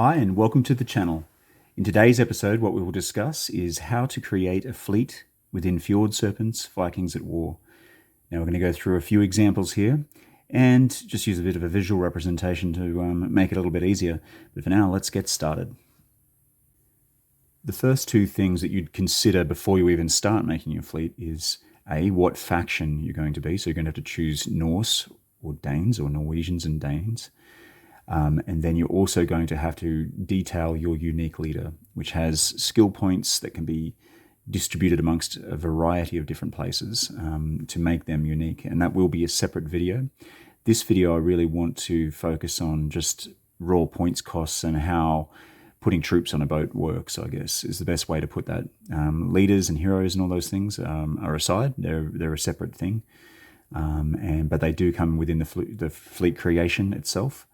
Hi and welcome to the channel. In today's episode, what we will discuss is how to create a fleet within Fjord Serpents, Vikings at War. Now we're going to go through a few examples here and just use a bit of a visual representation to make it a little bit easier. But for now, let's get started. The first two things that you'd consider before you even start making your fleet is A, what faction you're going to be. So you're going to have to choose Norse or Danes or Norwegians and Danes. And then you're also going to have to detail your unique leader, which has skill points that can be distributed amongst a variety of different places to make them unique. And that will be a separate video. This video, I really want to focus on just raw points costs and how putting troops on a boat works, I guess, is the best way to put that. Leaders and heroes and all those things are aside. They're a separate thing. But they do come within the fleet creation itself.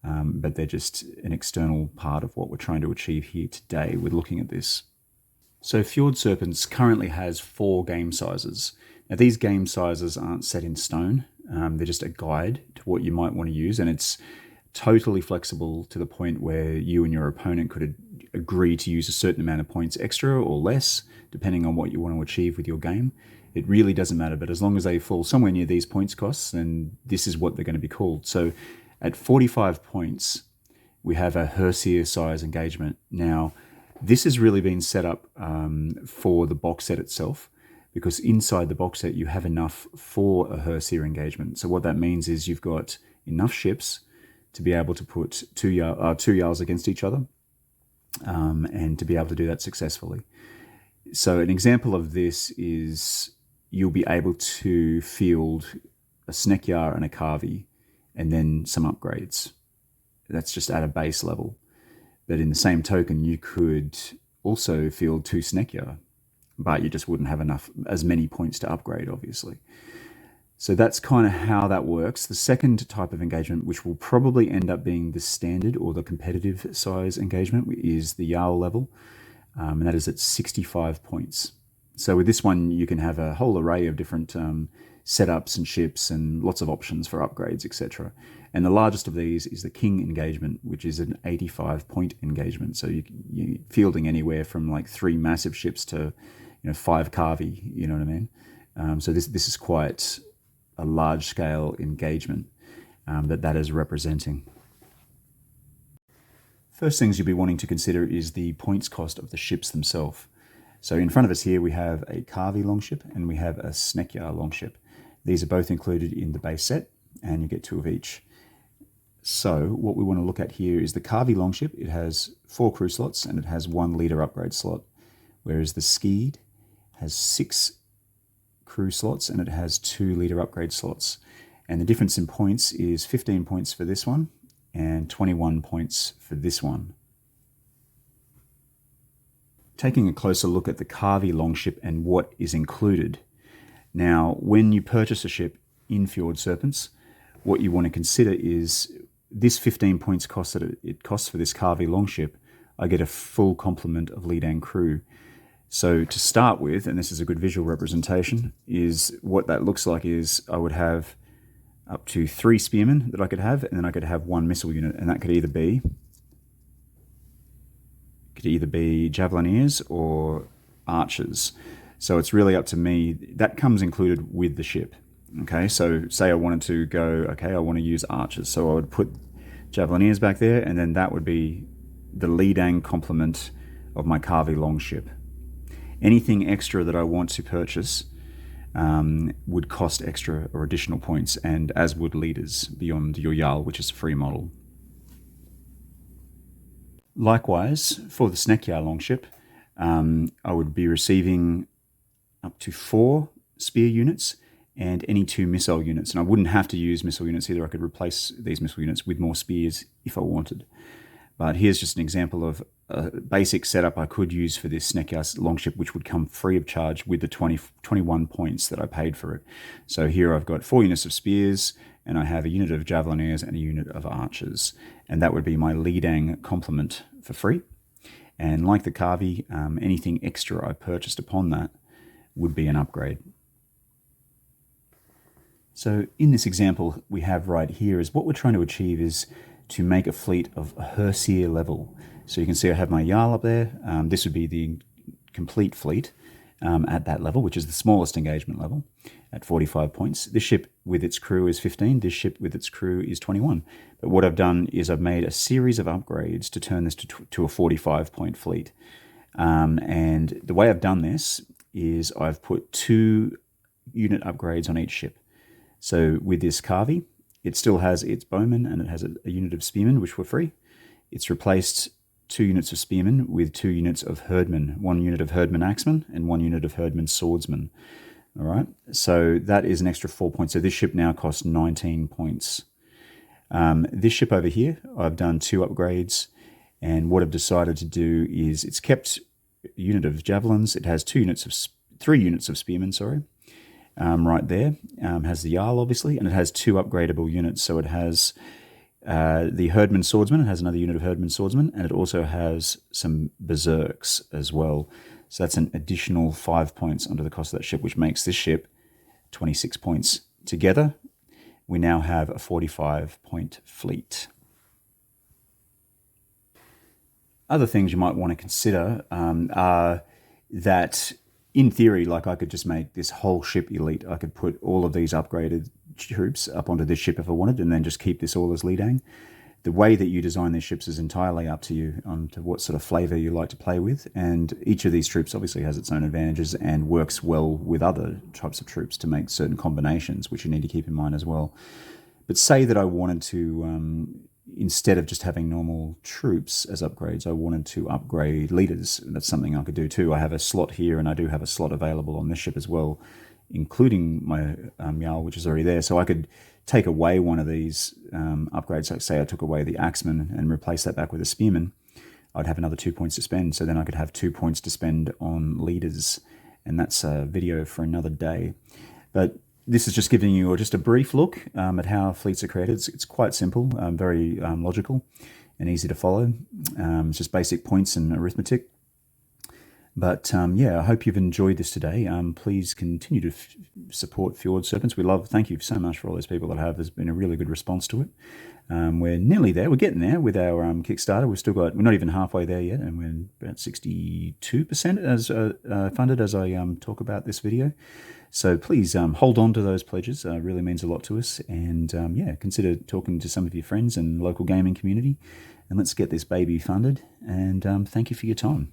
But they're just an external part of what we're trying to achieve here today with looking at this. So Fjord Serpents currently has 4 game sizes. Now these game sizes aren't set in stone. They're just a guide to what you might want to use, and it's totally flexible to the point where you and your opponent could agree to use a certain amount of points extra or less, depending on what you want to achieve with your game. It really doesn't matter, but as long as they fall somewhere near these points costs, then this is what they're going to be called. So at 45 points, we have a Herseer size engagement. Now, this has really been set up for the box set itself, because inside the box set, you have enough for a Herseer engagement. So what that means is you've got enough ships to be able to put two Jarls against each other and to be able to do that successfully. So an example of this is you'll be able to field a Snekjar and a Kavi, and then some upgrades. That's just at a base level. But in the same token, you could also field 2 Snekjar, but you just wouldn't have as many points to upgrade, obviously. So that's kind of how that works. The second type of engagement, which will probably end up being the standard or the competitive size engagement, is the Jarl level, and that is at 65 points. So with this one, you can have a whole array of different setups and ships and lots of options for upgrades, etc. And the largest of these is the King engagement, which is an 85-point engagement. So you're fielding anywhere from like 3 massive ships to 5 Kavi, you know what I mean? So this is quite a large-scale engagement that is representing. First things you'll be wanting to consider is the points cost of the ships themselves. So in front of us here, we have a Kavi longship and we have a Snekjar longship. These are both included in the base set, and you get 2 of each. So what we want to look at here is the Kavi longship. It has 4 crew slots and it has 1 leader upgrade slot, whereas the Skeed has 6 crew slots and it has 2 leader upgrade slots. And the difference in points is 15 points for this one and 21 points for this one. Taking a closer look at the Kavi longship and what is included. Now, when you purchase a ship in Fjord Serpents, what you want to consider is this 15 points cost that it costs for this Kavi longship. I get a full complement of lead and crew. So to start with, and this is a good visual representation, is what that looks like is I would have up to 3 spearmen that I could have, and then I could have 1 missile unit, and that could either be Javelineers or archers. So it's really up to me. That comes included with the ship. Okay, so say I wanted to go, okay, I want to use archers. So I would put Javelineers back there, and then that would be the leadang complement of my Kavi longship. Anything extra that I want to purchase would cost extra or additional points, and as would leaders beyond your Jarl, which is a free model. Likewise, for the Snekjar longship, I would be receiving up to 4 spear units and any 2 missile units. And I wouldn't have to use missile units either. I could replace these missile units with more spears if I wanted. But here's just an example of a basic setup I could use for this Snekjar longship, which would come free of charge with the 21 points that I paid for it. So here I've got 4 units of spears, and I have a unit of Javelineers and a unit of archers. And that would be my leadang complement for free. And like the Kavi, anything extra I purchased upon that would be an upgrade. So in this example we have right here is what we're trying to achieve is to make a fleet of Hersier level. So you can see I have my Jarl up there. This would be the complete fleet at that level, which is the smallest engagement level at 45 points. This ship with its crew is 15. This ship with its crew is 21. But what I've done is I've made a series of upgrades to turn this to a 45-point fleet. And the way I've done this is I've put 2 unit upgrades on each ship. So with this Carvey, it still has its bowmen and it has a unit of spearmen, which were free. It's replaced 2 units of spearmen with 2 units of herdmen, 1 unit of herdman axemen and 1 unit of herdman swordsman. All right, so that is an extra 4 points. So this ship now costs 19 points. This ship over here, I've done 2 upgrades, and what I've decided to do is it's kept a unit of javelins. It has 3 units of spearmen, sorry. Right there, has the Jarl obviously, and it has 2 upgradable units. So it has the herdman swordsman. It has another unit of herdman swordsman, and it also has some berserks as well. So that's an additional 5 points under the cost of that ship, which makes this ship 26 points. Together, we now have a 45-point fleet. Other things you might want to consider are that, in theory, like I could just make this whole ship elite. I could put all of these upgraded troops up onto this ship if I wanted, and then just keep this all as leadang. The way that you design these ships is entirely up to you, to what sort of flavor you like to play with. And each of these troops obviously has its own advantages and works well with other types of troops to make certain combinations, which you need to keep in mind as well. But say that I wanted to, instead of just having normal troops as upgrades, I wanted to upgrade leaders. That's something I could do too. I have a slot here, and I do have a slot available on this ship as well, including my Jarl, which is already there. So I could take away one of these upgrades. Like say I took away the axeman and replace that back with a spearman, I'd have another 2 points to spend. So then I could have 2 points to spend on leaders, and that's a video for another day. But this is just giving you just a brief look at how fleets are created. It's quite simple, very logical and easy to follow. It's just basic points and arithmetic. But yeah, I hope you've enjoyed this today. Please continue to support Fjord Serpents. Thank you so much for all those people that have. There's been a really good response to it. We're nearly there. We're getting there with our Kickstarter. We're not even halfway there yet, and we're about 62% as funded as I talk about this video. So please hold on to those pledges. It really means a lot to us. And yeah, consider talking to some of your friends and local gaming community. And let's get this baby funded. And thank you for your time.